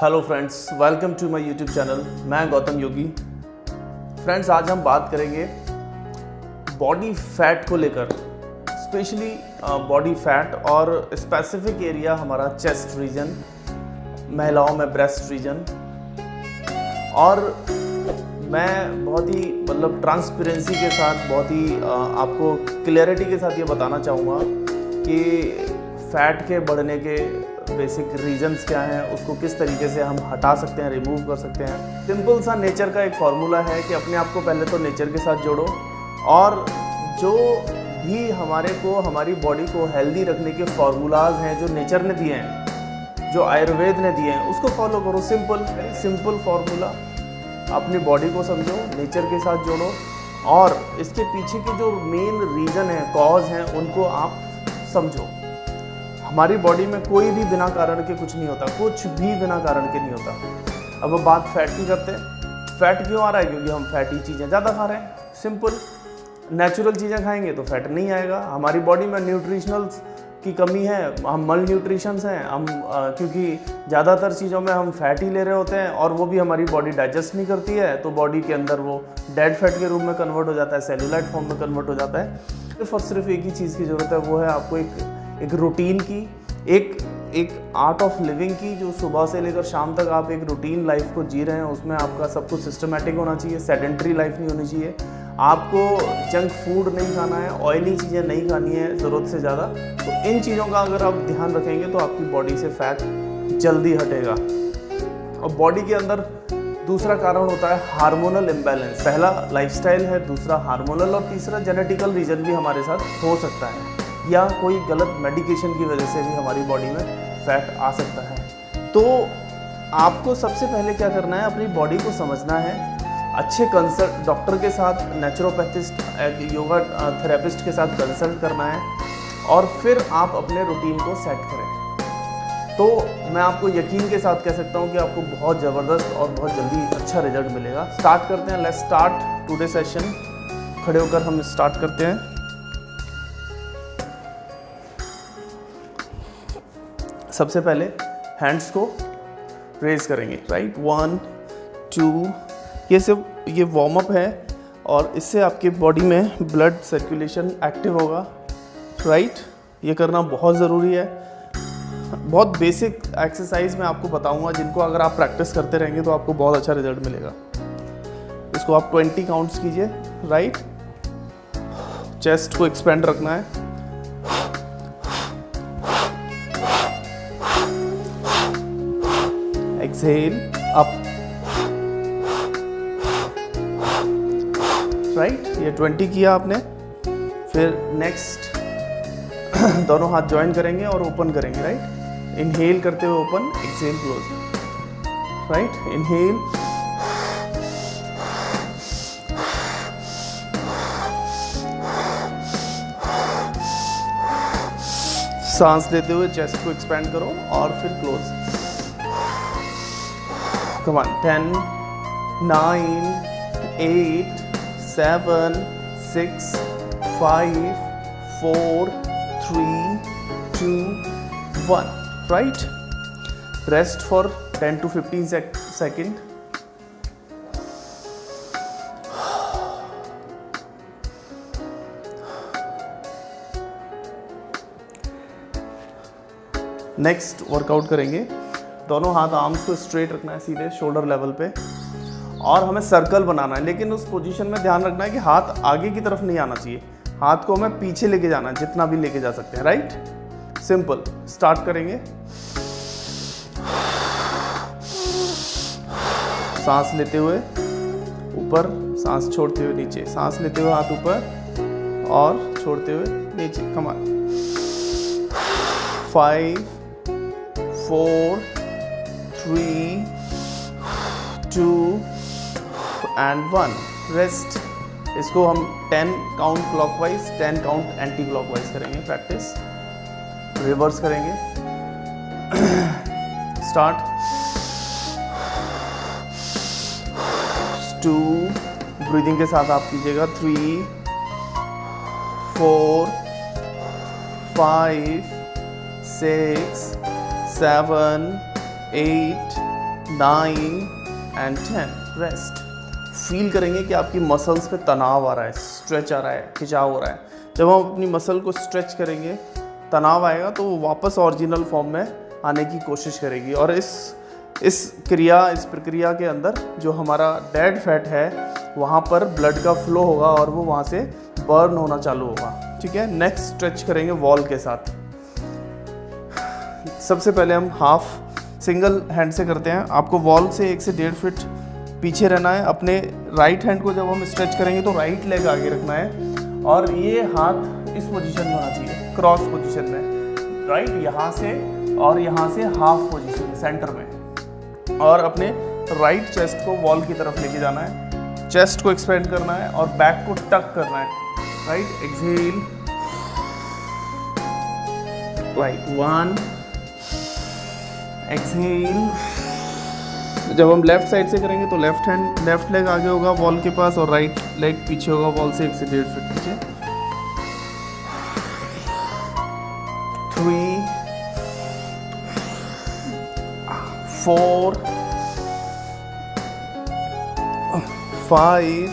Hello friends, welcome to my YouTube channel. मैं गौतम योगी। Friends, आज हम बात करेंगे बॉडी फैट को लेकर, स्पेशली बॉडी फैट और स्पेसिफिक एरिया हमारा चेस्ट रीजन, महिलाओं में ब्रेस्ट रीजन। और मैं बहुत ही ट्रांसपेरेंसी के साथ, बहुत ही आपको क्लैरिटी के साथ ये बताना चाहूँगा कि फैट के बढ़ने के बेसिक रीजंस क्या हैं, उसको किस तरीके से हम हटा सकते हैं, रिमूव कर सकते हैं। सिंपल सा नेचर का एक फार्मूला है कि अपने आप को पहले तो नेचर के साथ जोड़ो और जो भी हमारी बॉडी को हेल्दी रखने के फार्मूलाज हैं जो नेचर ने दिए हैं, जो आयुर्वेद ने दिए हैं, उसको फॉलो करो। Simple formula. अपनी बॉडी को समझो, नेचर के साथ जोड़ो और इसके पीछे के जो मेन रीज़न है, कॉज हैं, उनको आप समझो। हमारी बॉडी में कोई भी बिना कारण के कुछ नहीं होता, कुछ भी बिना कारण के नहीं होता। अब बात फैट की करते हैं। फैट क्यों आ रहा है? क्योंकि हम फैटी चीज़ें ज़्यादा खा रहे हैं। सिंपल। नेचुरल चीज़ें खाएंगे तो फैट नहीं आएगा। हमारी बॉडी में न्यूट्रिशनल्स की कमी है, हम मल न्यूट्रिशंस हैं, क्योंकि ज़्यादातर चीज़ों में हम फैट ही ले रहे होते हैं और वो भी हमारी बॉडी डाइजेस्ट नहीं करती है, तो बॉडी के अंदर वो डेड फैट के रूप में कन्वर्ट हो जाता है, सेलुलाइट फॉर्म में कन्वर्ट हो जाता है। सिर्फ एक ही चीज़ की ज़रूरत है, वो है आपको एक रूटीन की, एक आर्ट ऑफ लिविंग की, जो सुबह से लेकर शाम तक आप एक रूटीन लाइफ को जी रहे हैं। उसमें आपका सब कुछ सिस्टमेटिक होना चाहिए, सेडेंटरी लाइफ नहीं होनी चाहिए। आपको जंक फूड नहीं खाना है, ऑयली चीज़ें नहीं खानी है ज़रूरत से ज़्यादा। तो इन चीज़ों का अगर आप ध्यान रखेंगे तो आपकी बॉडी से फैट जल्दी हटेगा। और बॉडी के अंदर दूसरा कारण होता है हार्मोनल इम्बैलेंस। पहला लाइफस्टाइल है, दूसरा हार्मोनल और तीसरा जेनेटिकल रीजन भी हमारे साथ हो सकता है, या कोई गलत मेडिकेशन की वजह से भी हमारी बॉडी में फैट आ सकता है। तो आपको सबसे पहले क्या करना है, अपनी बॉडी को समझना है, अच्छे कंसल्ट डॉक्टर के साथ, नेचुरोपैथिस्ट, योगा थेरेपिस्ट के साथ कंसल्ट करना है और फिर आप अपने रूटीन को सेट करें। तो मैं आपको यकीन के साथ कह सकता हूँ कि आपको बहुत ज़बरदस्त और बहुत जल्दी अच्छा रिजल्ट मिलेगा। स्टार्ट करते हैं। Let's start today session. खड़े होकर हम स्टार्ट करते हैं। सबसे पहले हैंड्स को रेज करेंगे, राइट। 1 2। ये सिर्फ ये वार्म अप है और इससे आपकी बॉडी में ब्लड सर्कुलेशन एक्टिव होगा, राइट। ये करना बहुत ज़रूरी है। बहुत बेसिक एक्सरसाइज मैं आपको बताऊंगा, जिनको अगर आप प्रैक्टिस करते रहेंगे तो आपको बहुत अच्छा रिजल्ट मिलेगा। इसको आप 20 काउंट्स कीजिए, राइट। चेस्ट को एक्सपेंड रखना है। Exhale up, right. ये 20 किया आपने। फिर नेक्स्ट दोनों हाथ ज्वाइन करेंगे और ओपन करेंगे, राइट। इनहेल करते हुए open, exhale close, right. Inhale, सांस लेते हुए चेस्ट को एक्सपेंड करो और फिर close. Come on, 10, 9, 8, 7, 6, 5, 4, 3, 2, 1. Right? Rest for 10 to 15 seconds. Next workout करेंगे। दोनों हाथ आर्म्स को स्ट्रेट रखना है, सीधे शोल्डर लेवल पे, और हमें सर्कल बनाना है। लेकिन उस पोजीशन में ध्यान रखना है कि हाथ आगे की तरफ नहीं आना चाहिए, हाथ को हमें पीछे लेके जाना है, जितना भी लेके जा सकते हैं, राइट। सिंपल। स्टार्ट करेंगे। सांस लेते हुए ऊपर, सांस छोड़ते हुए नीचे, सांस लेते हुए हाथ ऊपर और छोड़ते हुए नीचे। Come on. 5 4 3 2 and 1. रेस्ट। इसको हम 10 count clockwise, 10 count anti clockwise करेंगे। प्रैक्टिस। रिवर्स करेंगे। स्टार्ट। 2, ब्रीदिंग के साथ आप कीजिएगा। 3 4 5 6 7 8 9 and 10 रेस्ट। फील करेंगे कि आपकी मसल्स पे तनाव आ रहा है, स्ट्रेच आ रहा है, खिंचाव हो रहा है। जब हम अपनी मसल को स्ट्रेच करेंगे, तनाव आएगा तो वो वापस ओरिजिनल फॉर्म में आने की कोशिश करेगी। और इस प्रक्रिया के अंदर जो हमारा डेड फैट है वहाँ पर ब्लड का फ्लो होगा और वो वहाँ से बर्न होना चालू होगा। ठीक है, नेक्स्ट स्ट्रेच करेंगे वॉल के साथ। सबसे पहले हम हाफ सिंगल हैंड से करते हैं। आपको वॉल से 1 से 1.5 फीट पीछे रहना है। अपने राइट हैंड को जब हम स्ट्रेच करेंगे तो राइट लेग आगे रखना है और ये हाथ इस पोजीशन में होना चाहिए, क्रॉस पोजीशन में, राइट, यहाँ से और यहाँ से हाफ पोजीशन सेंटर में। और अपने राइट चेस्ट को वॉल की तरफ लेके जाना है, चेस्ट को एक्सपेंड करना है और बैक को टक करना है, राइट। Exhale, right 1, exhale. जब हम लेफ्ट साइड से करेंगे तो लेफ्ट लेग आगे होगा वॉल के पास और राइट लेग पीछे होगा वॉल से 1 से 1.5 फीट पीछे। 3, 4, 5,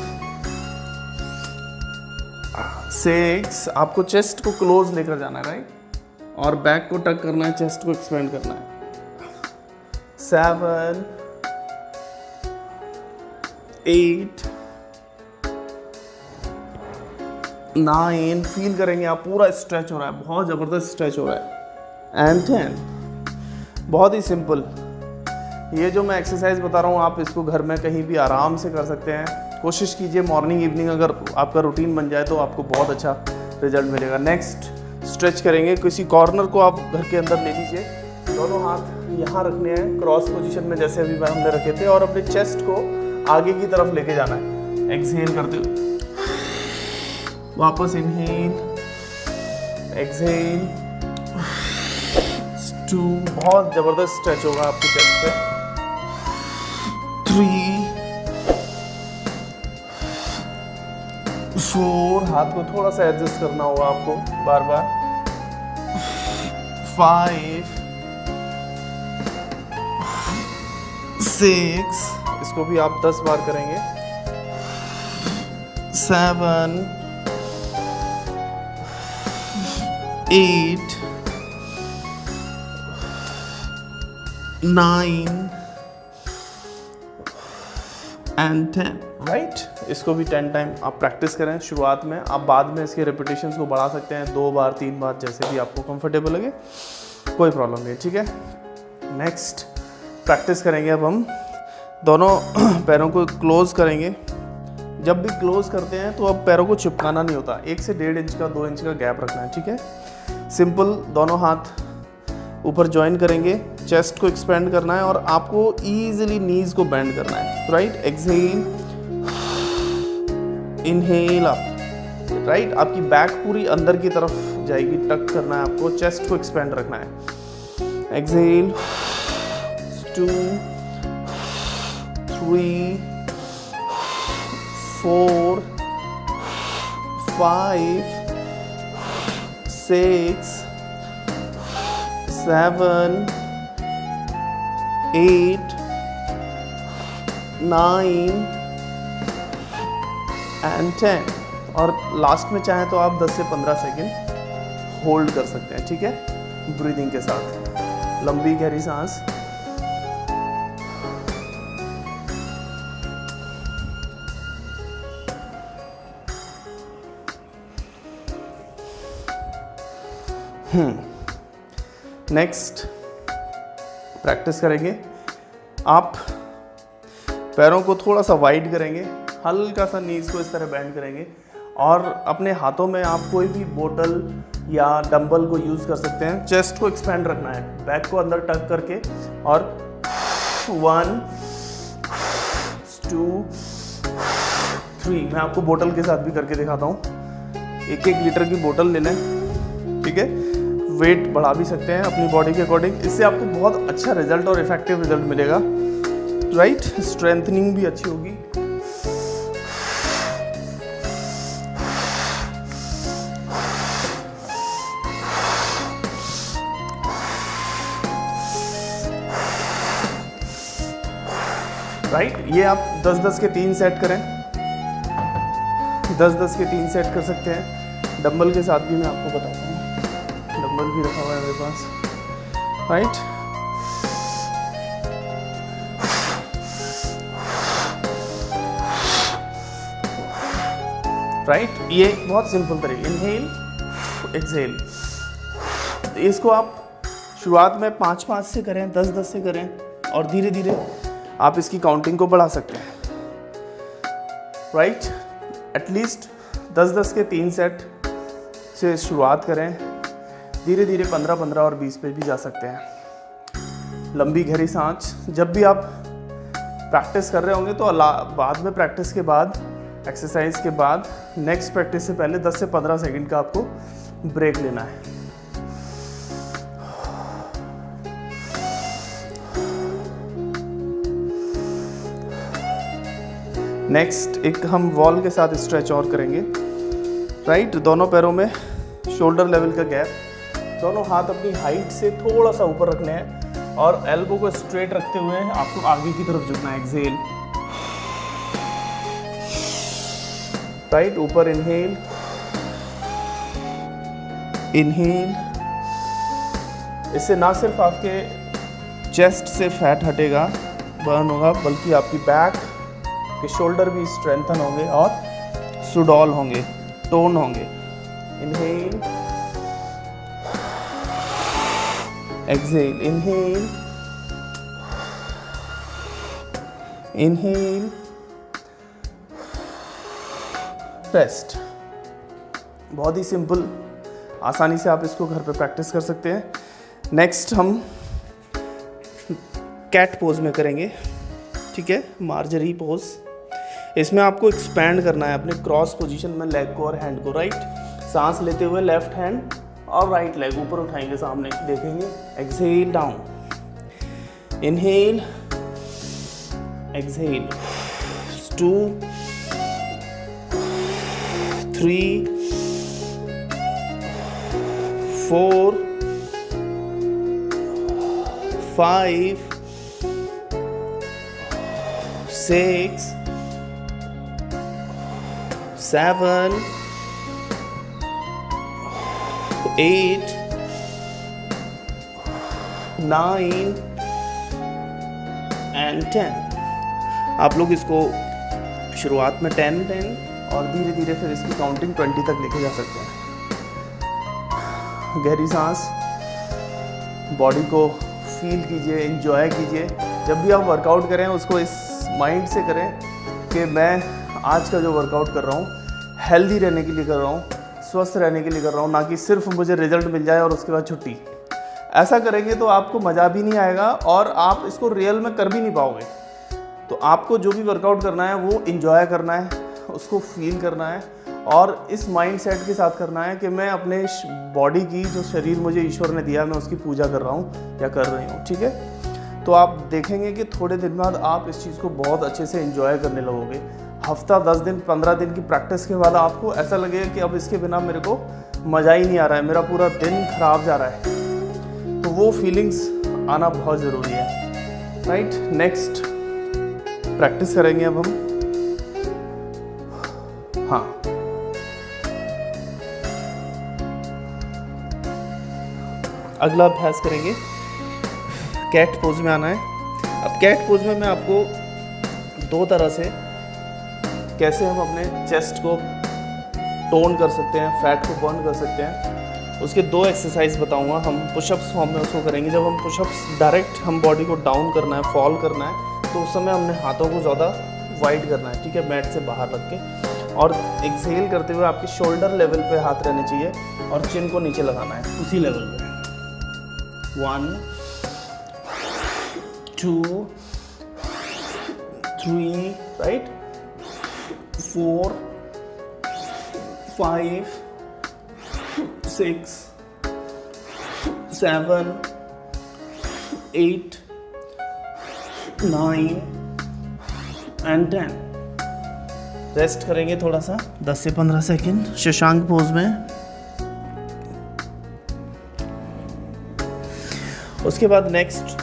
6। आपको चेस्ट को क्लोज लेकर जाना है, राइट, और बैक को टक करना है, चेस्ट को एक्सपेंड करना है। 7, 8, 9। फील करेंगे आप पूरा स्ट्रेच हो रहा है, बहुत ज़बरदस्त स्ट्रेच हो रहा है। एंड 10। बहुत ही सिंपल। ये जो मैं एक्सरसाइज बता रहा हूँ आप इसको घर में कहीं भी आराम से कर सकते हैं। कोशिश कीजिए मॉर्निंग इवनिंग अगर आपका रूटीन बन जाए तो आपको बहुत अच्छा रिजल्ट मिलेगा। नेक्स्ट स्ट्रेच करेंगे। किसी कॉर्नर को आप घर के अंदर ले लीजिए, दोनों हाथ यहाँ रखने हैं क्रॉस पोजीशन में जैसे अभी हमने रखे थे और अपने चेस्ट को आगे की तरफ लेके जाना है। एक्सहेल करते हुए वापस इनहेल, एक्सहेल। 2, बहुत ज़बरदस्त स्ट्रेच होगा आपके चेस्ट पे। 3, 4, हाथ को थोड़ा सा एडजस्ट करना होगा आपको बार बार। 5, 6, इसको भी आप 10 बार करेंगे। 7, 8, 9 and 10, राइट। इसको भी 10 टाइम आप प्रैक्टिस करें शुरुआत में। आप बाद में इसके रेपिटेशंस को बढ़ा सकते हैं, 2 बार 3 बार जैसे भी आपको कंफर्टेबल लगे, कोई प्रॉब्लम नहीं, ठीक है। नेक्स्ट प्रैक्टिस करेंगे अब हम दोनों पैरों को क्लोज करेंगे। जब भी क्लोज करते हैं तो अब पैरों को चिपकाना नहीं होता, 1 से 1.5 इंच का 2 इंच का गैप रखना है, ठीक है। सिंपल, दोनों हाथ ऊपर ज्वाइन करेंगे, चेस्ट को एक्सपेंड करना है और आपको ईजिली नीज को बेंड करना है, right. Exhale, inhale up, right. आपकी बैक पूरी अंदर की तरफ जाएगी, टक करना है आपको, चेस्ट को एक्सपेंड रखना है। Exhale, 2, 3, 4, 5, 6, 7, 8, 9 and 10। और लास्ट में चाहे तो आप 10 से 15 सेकेंड होल्ड कर सकते हैं, ठीक है, ब्रीदिंग के साथ। लंबी गहरी सांस। नेक्स्ट प्रैक्टिस करेंगे। आप पैरों को थोड़ा सा वाइड करेंगे, हल्का सा नीज को इस तरह बेंड करेंगे और अपने हाथों में आप कोई भी बोतल या डंबल को यूज़ कर सकते हैं। चेस्ट को एक्सपेंड रखना है, बैक को अंदर टक करके, और 1, 2, 3। मैं आपको बोतल के साथ भी करके दिखाता हूँ। 1-1 लीटर की बोतल ले लें, ठीक है। वेट बढ़ा भी सकते हैं अपनी बॉडी के अकॉर्डिंग, इससे आपको बहुत अच्छा रिजल्ट और इफेक्टिव रिजल्ट मिलेगा, राइट। स्ट्रेंथनिंग भी अच्छी होगी। राइट। ये आप 10-10 के 3 सेट करें, 10-10 के 3 सेट कर सकते हैं। डंबल के साथ भी मैं आपको बताता हूँ, डंबल भी रखा हुआ है मेरे पास, राइट। राइट, ये बहुत सिंपल तरीके, इनहेल एक्सहेल। इसको आप शुरुआत में 5-5 से करें, 10-10 से करें, और धीरे धीरे आप इसकी काउंटिंग को बढ़ा सकते हैं, राइट। एटलीस्ट 10-10 के 3 सेट से शुरुआत करें, धीरे धीरे 15-15 और 20 पे भी जा सकते हैं। लंबी गहरी सांस, जब भी आप प्रैक्टिस कर रहे होंगे तो बाद में प्रैक्टिस के बाद, एक्सरसाइज के बाद, नेक्स्ट प्रैक्टिस से पहले 10 से 15 सेकंड का आपको ब्रेक लेना है। नेक्स्ट एक हम वॉल के साथ स्ट्रेच और करेंगे, राइट। दोनों पैरों में शोल्डर लेवल का गैप, दोनों हाथ अपनी हाइट से थोड़ा सा ऊपर रखने हैं और एल्बो को स्ट्रेट रखते हुए आपको आगे की तरफ झुकना है। एक्सहेल, राइट, ऊपर इनहेल, इनहेल। इससे ना सिर्फ आपके चेस्ट से फैट हटेगा, बर्न होगा, बल्कि आपकी बैक के शोल्डर भी स्ट्रेंथन होंगे और सुडौल होंगे, टोन होंगे। Inhale, exhale, inhale, inhale, rest. बहुत ही सिंपल, आसानी से आप इसको घर पे प्रैक्टिस कर सकते हैं। नेक्स्ट हम कैट पोज में करेंगे, ठीक है, मार्जरी पोज। इसमें आपको एक्सपैंड करना है अपने क्रॉस पोजीशन में लेग को और हैंड को, राइट। सांस लेते हुए लेफ्ट हैंड और राइट लेग ऊपर उठाएंगे, सामने देखेंगे। Exhale, down, inhale, exhale, 2, 3, 4, 5, 6, 7, 8, 9 and 10। आप लोग इसको शुरुआत में 10-10 और धीरे धीरे फिर इसकी काउंटिंग 20 तक लेके जा सकते हैं। गहरी सांस, बॉडी को फील कीजिए, एंजॉय कीजिए। जब भी आप वर्कआउट करें उसको इस माइंड से करें कि मैं आज का जो वर्कआउट कर रहा हूँ हेल्दी रहने के लिए कर रहा हूँ, स्वस्थ रहने के लिए कर रहा हूँ, ना कि सिर्फ मुझे रिजल्ट मिल जाए और उसके बाद छुट्टी। ऐसा करेंगे तो आपको मज़ा भी नहीं आएगा और आप इसको रियल में कर भी नहीं पाओगे। तो आपको जो भी वर्कआउट करना है वो एंजॉय करना है, उसको फील करना है और इस माइंड सेट के साथ करना है कि मैं अपने बॉडी की, जो शरीर मुझे ईश्वर ने दिया, मैं उसकी पूजा कर रहा हूँ या कर रही हूँ, ठीक है। तो आप देखेंगे कि थोड़े दिन बाद आप इस चीज़ को बहुत अच्छे से एंजॉय करने लगोगे। हफ्ता, 10 दिन, 15 दिन की प्रैक्टिस के बाद आपको ऐसा लगेगा कि अब इसके बिना मेरे को मज़ा ही नहीं आ रहा है, मेरा पूरा दिन खराब जा रहा है। तो वो फीलिंग्स आना बहुत ज़रूरी है, राइट। नेक्स्ट प्रैक्टिस करेंगे अब हम, हाँ, अगला अभ्यास करेंगे, कैट पोज में आना है। अब कैट पोज में मैं आपको 2 तरह से कैसे हम अपने चेस्ट को टोन कर सकते हैं, फैट को बर्न कर सकते हैं, उसके 2 एक्सरसाइज बताऊंगा। हम पुशअप्स फॉर्म में उसको करेंगे। जब हम पुशअप्स डायरेक्ट हम बॉडी को डाउन करना है, फॉल करना है, तो उस समय हमने हाथों को ज़्यादा वाइड करना है, ठीक है, मैट से बाहर रख के, और एक्सहेल करते हुए आपके शोल्डर लेवल पे हाथ रहने चाहिए और चिन को नीचे लगाना है उसी लेवल पे। 1, 2, 3, राइट, 4, 5, 6, 7, 8, 9 and 10। रेस्ट करेंगे थोड़ा सा, 10 से 15 सेकेंड शशांक पोज में। उसके बाद नेक्स्ट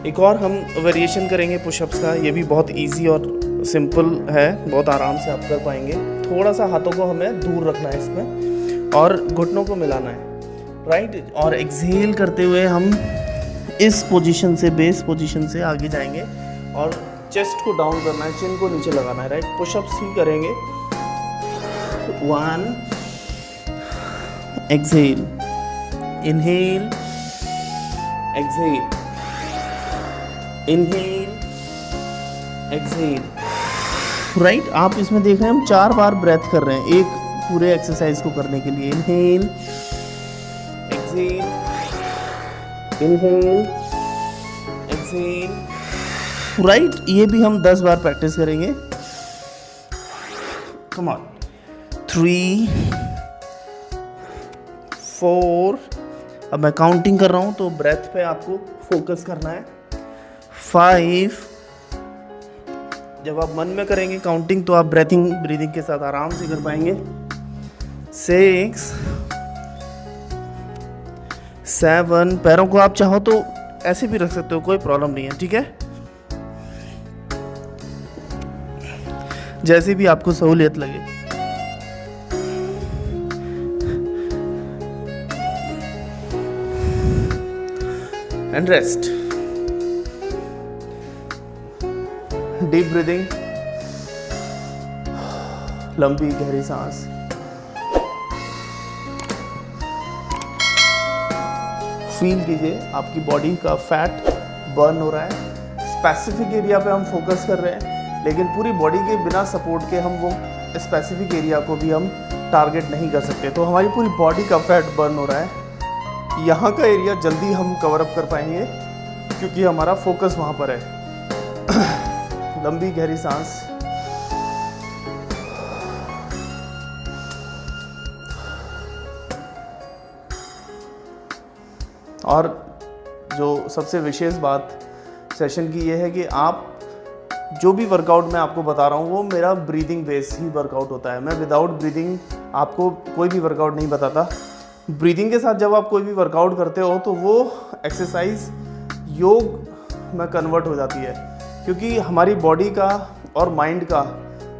एक और हम वेरिएशन करेंगे पुशअप्स का, ये भी बहुत इजी और सिंपल है, बहुत आराम से आप कर पाएंगे। थोड़ा सा हाथों को हमें दूर रखना है इसमें और घुटनों को मिलाना है, राइट। और एक्सहेल करते हुए हम इस पोजीशन से, बेस पोजीशन से आगे जाएंगे और चेस्ट को डाउन करना है, चिन को नीचे लगाना है, राइट। पुशअप्स ही करेंगे। 1 exhale, inhale, exhale, inhale, exhale, right. आप इसमें देख रहे हैं हम 4 बार ब्रेथ कर रहे हैं एक पूरे एक्सरसाइज को करने के लिए। Inhale, exhale, inhale, exhale, right. ये भी हम 10 बार प्रैक्टिस करेंगे। Come on. 3 4, अब मैं काउंटिंग कर रहा हूं तो ब्रेथ पे आपको फोकस करना है। 5, जब आप मन में करेंगे काउंटिंग तो आप ब्रीदिंग के साथ आराम से कर पाएंगे। 6 7, पैरों को आप चाहो तो ऐसे भी रख सकते हो, कोई प्रॉब्लम नहीं है, ठीक है, जैसी भी आपको सहूलियत लगे। And rest. डीप ब्रीदिंग, लंबी गहरी सांस। फील कीजिए आपकी बॉडी का फैट बर्न हो रहा है। स्पेसिफिक एरिया पे हम फोकस कर रहे हैं, लेकिन पूरी बॉडी के बिना सपोर्ट के हम वो स्पेसिफिक एरिया को भी हम टारगेट नहीं कर सकते। तो हमारी पूरी बॉडी का फैट बर्न हो रहा है। यहाँ का एरिया जल्दी हम कवर अप कर पाएंगे क्योंकि हमारा फोकस वहाँ पर है। लंबी गहरी सांस। और जो सबसे विशेष बात सेशन की ये है कि आप जो भी वर्कआउट मैं आपको बता रहा हूँ वो मेरा ब्रीदिंग बेस ही वर्कआउट होता है। मैं विदाउट ब्रीदिंग आपको कोई भी वर्कआउट नहीं बताता। ब्रीदिंग के साथ जब आप कोई भी वर्कआउट करते हो तो वो एक्सरसाइज योग में कन्वर्ट हो जाती है, क्योंकि हमारी बॉडी का और माइंड का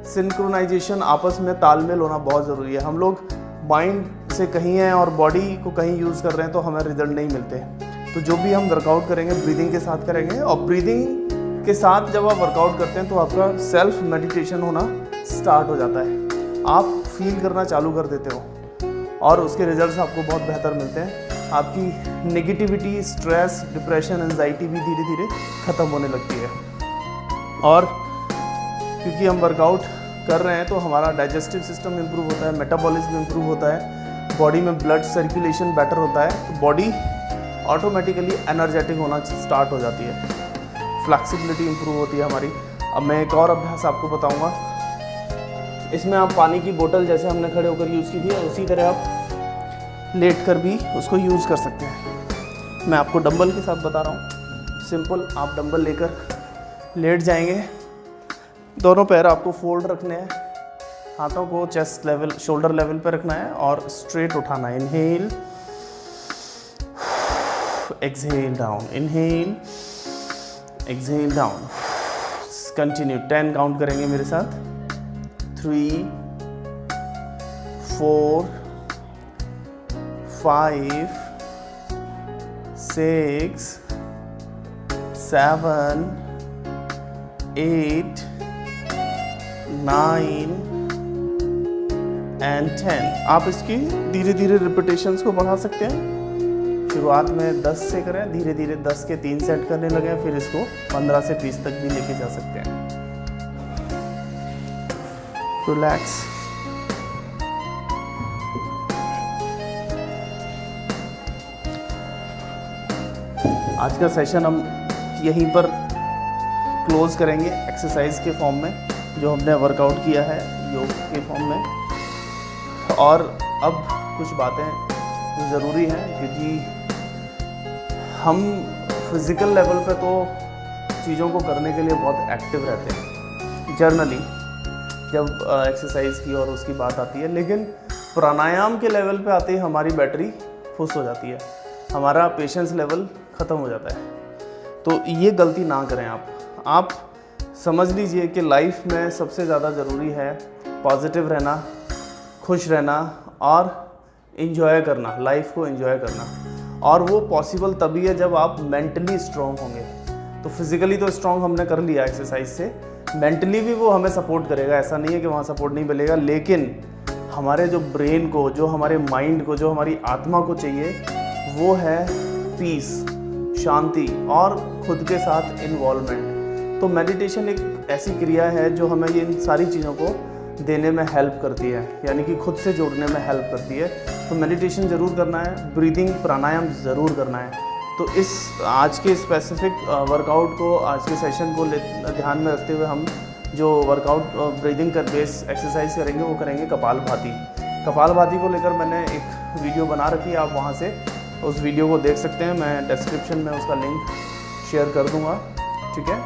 सिंक्रोनाइजेशन, आपस में तालमेल होना बहुत ज़रूरी है। हम लोग माइंड से कहीं हैं और बॉडी को कहीं यूज़ कर रहे हैं तो हमें रिजल्ट नहीं मिलते। तो जो भी हम वर्कआउट करेंगे ब्रीदिंग के साथ करेंगे, और ब्रीदिंग के साथ जब आप वर्कआउट करते हैं तो आपका सेल्फ मेडिटेशन होना स्टार्ट हो जाता है। आप फील करना चालू कर देते हो और उसके रिजल्ट्स आपको बहुत बेहतर मिलते हैं। आपकी नेगेटिविटी, स्ट्रेस, डिप्रेशन, एंजाइटी भी धीरे धीरे ख़त्म होने लगती है। और क्योंकि हम वर्कआउट कर रहे हैं तो हमारा डाइजेस्टिव सिस्टम इंप्रूव होता है, मेटाबॉलिज्म इंप्रूव होता है, बॉडी में ब्लड सर्कुलेशन बेटर होता है, तो बॉडी ऑटोमेटिकली एनर्जेटिक होना स्टार्ट हो जाती है, फ्लेक्सिबिलिटी इंप्रूव होती है हमारी। अब मैं एक और अभ्यास आपको बताऊंगा। इसमें आप पानी की बोतल जैसे हमने खड़े होकर यूज़ की थी उसी तरह आप लेट कर भी उसको यूज़ कर सकते हैं। मैं आपको डंबल के साथ बता रहा हूँ। सिंपल, आप डंबल लेकर लेट जाएंगे, दोनों पैर आपको फोल्ड रखने हैं, हाथों को चेस्ट लेवल, शोल्डर लेवल पे रखना है और स्ट्रेट उठाना है। Inhale, exhale down, inhale, exhale down. Continue 10 count करेंगे मेरे साथ। 3 4 5 6 7 8 9 एंड 10। आप इसकी धीरे धीरे रिपीटेशंस को बढ़ा सकते हैं। शुरुआत में 10 से करें, धीरे धीरे 10 के 3 सेट करने लगे, फिर इसको 15 से 20 तक भी लेके जा सकते हैं। रिलैक्स। आज का सेशन हम यहीं पर क्लोज करेंगे एक्सरसाइज के फॉर्म में, जो हमने वर्कआउट किया है योग के फॉर्म में। और अब कुछ बातें ज़रूरी हैं, क्योंकि हम फिज़िकल लेवल पे तो चीज़ों को करने के लिए बहुत एक्टिव रहते हैं जर्नली जब एक्सरसाइज की और उसकी बात आती है, लेकिन प्राणायाम के लेवल पे आते ही हमारी बैटरी फुस हो जाती है, हमारा पेशेंस लेवल ख़त्म हो जाता है। तो ये गलती ना करें आप समझ लीजिए कि लाइफ में सबसे ज़्यादा ज़रूरी है पॉजिटिव रहना, खुश रहना और इन्जॉय करना, लाइफ को इन्जॉय करना। और वो पॉसिबल तभी है जब आप मेंटली स्ट्रॉन्ग होंगे। तो फिज़िकली तो स्ट्रॉन्ग हमने कर लिया एक्सरसाइज से, मेंटली भी वो हमें सपोर्ट करेगा, ऐसा नहीं है कि वहाँ सपोर्ट नहीं मिलेगा। लेकिन हमारे जो ब्रेन को, जो हमारे माइंड को, जो हमारी आत्मा को चाहिए वो है पीस, शांति और खुद के साथ इन्वॉल्वमेंट। तो मेडिटेशन एक ऐसी क्रिया है जो हमें ये इन सारी चीज़ों को देने में हेल्प करती है, यानी कि खुद से जोड़ने में हेल्प करती है। तो मेडिटेशन ज़रूर करना है, ब्रीदिंग प्राणायाम ज़रूर करना है। तो इस आज के स्पेसिफिक वर्कआउट को, आज के सेशन को ध्यान में रखते हुए हम जो वर्कआउट ब्रीदिंग का बेस एक्सरसाइज करेंगे वो करेंगे कपालभाति। कपालभाति को लेकर मैंने एक वीडियो बना रखी है, आप वहाँ से उस वीडियो को देख सकते हैं। मैं डिस्क्रिप्शन में उसका लिंक शेयर कर दूँगा, ठीक है।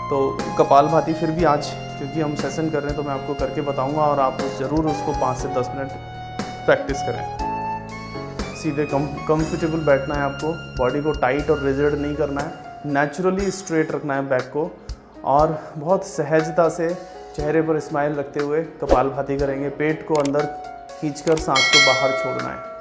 तो कपालभाति फिर भी आज क्योंकि हम सेशन कर रहे हैं तो मैं आपको करके बताऊंगा और आप ज़रूर उसको 5 से 10 मिनट प्रैक्टिस करें। सीधे कंफर्टेबल बैठना है आपको, बॉडी को टाइट और रिजिड नहीं करना है, नेचुरली स्ट्रेट रखना है बैक को और बहुत सहजता से चेहरे पर स्माइल रखते हुए कपालभाति करेंगे। पेट को अंदर खींचकर सांस को बाहर छोड़ना है।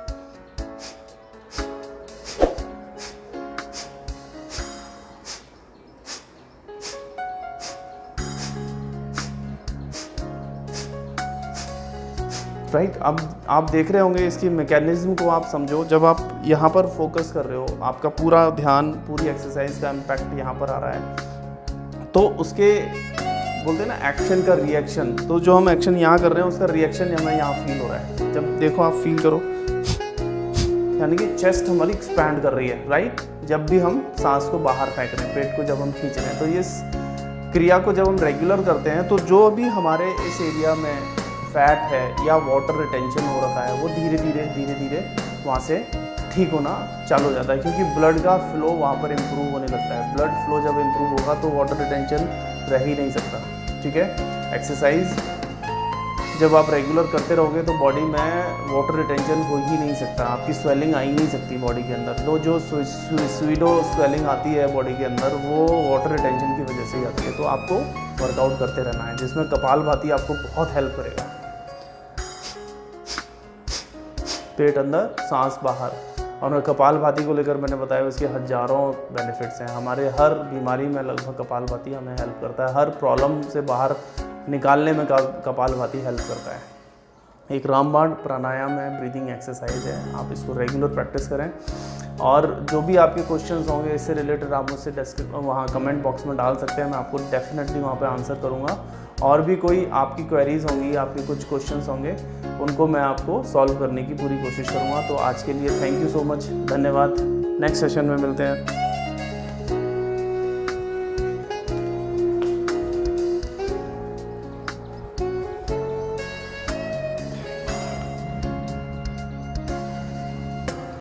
राइट, अब आप देख रहे होंगे इसकी मैकेनिज्म को, आप समझो। जब आप यहाँ पर फोकस कर रहे हो, आपका पूरा ध्यान, पूरी एक्सरसाइज का इम्पैक्ट यहाँ पर आ रहा है, तो उसके बोलते हैं ना एक्शन का रिएक्शन। तो जो हम एक्शन यहाँ कर रहे हैं उसका रिएक्शन हमें यहाँ फील हो रहा है। जब देखो आप फील करो, यानी कि चेस्ट हमारी एक्सपैंड कर रही है, राइट। जब भी हम सांस को बाहर फेंक रहे हैं, पेट को जब हम खींच रहे हैं, तो इस क्रिया को जब हम रेगुलर करते हैं तो जो भी हमारे इस एरिया में फैट है या वाटर रिटेंशन हो रखा है वो धीरे धीरे वहाँ से ठीक होना चालू हो जाता है, क्योंकि ब्लड का फ्लो वहाँ पर इम्प्रूव होने लगता है। ब्लड फ्लो जब इम्प्रूव होगा तो वाटर रिटेंशन रह ही नहीं सकता, ठीक है। एक्सरसाइज जब आप रेगुलर करते रहोगे तो बॉडी में वाटर रिटेंशन हो ही नहीं सकता, आपकी स्वेलिंग आ ही नहीं सकती बॉडी के अंदर। तो जो स्वीडो स्वेलिंग आती है बॉडी के अंदर वो वाटर रिटेंशन की वजह से ही आती है। तो आपको वर्कआउट करते रहना है, जिसमें कपालभाति आपको बहुत हेल्प करेगा। पेट अंदर, सांस बाहर। और कपालभाति को लेकर मैंने बताया उसके हज़ारों बेनिफिट्स हैं। हमारे हर बीमारी में लगभग कपालभाति हमें हेल्प करता है, हर प्रॉब्लम से बाहर निकालने में कपालभाति हेल्प करता है। एक रामबाण प्राणायाम है, ब्रीदिंग एक्सरसाइज है, आप इसको रेगुलर प्रैक्टिस करें। और जो भी आपके क्वेश्चंस होंगे इससे रिलेटेड आप मुझसे वहाँ कमेंट बॉक्स में डाल सकते हैं, मैं आपको डेफिनेटली वहाँ पे आंसर करूँगा। और भी कोई आपकी क्वेरीज होंगी, आपके कुछ क्वेश्चंस होंगे, उनको मैं आपको सॉल्व करने की पूरी कोशिश करूँगा। तो आज के लिए थैंक यू सो मच, धन्यवाद। नेक्स्ट सेशन में मिलते हैं।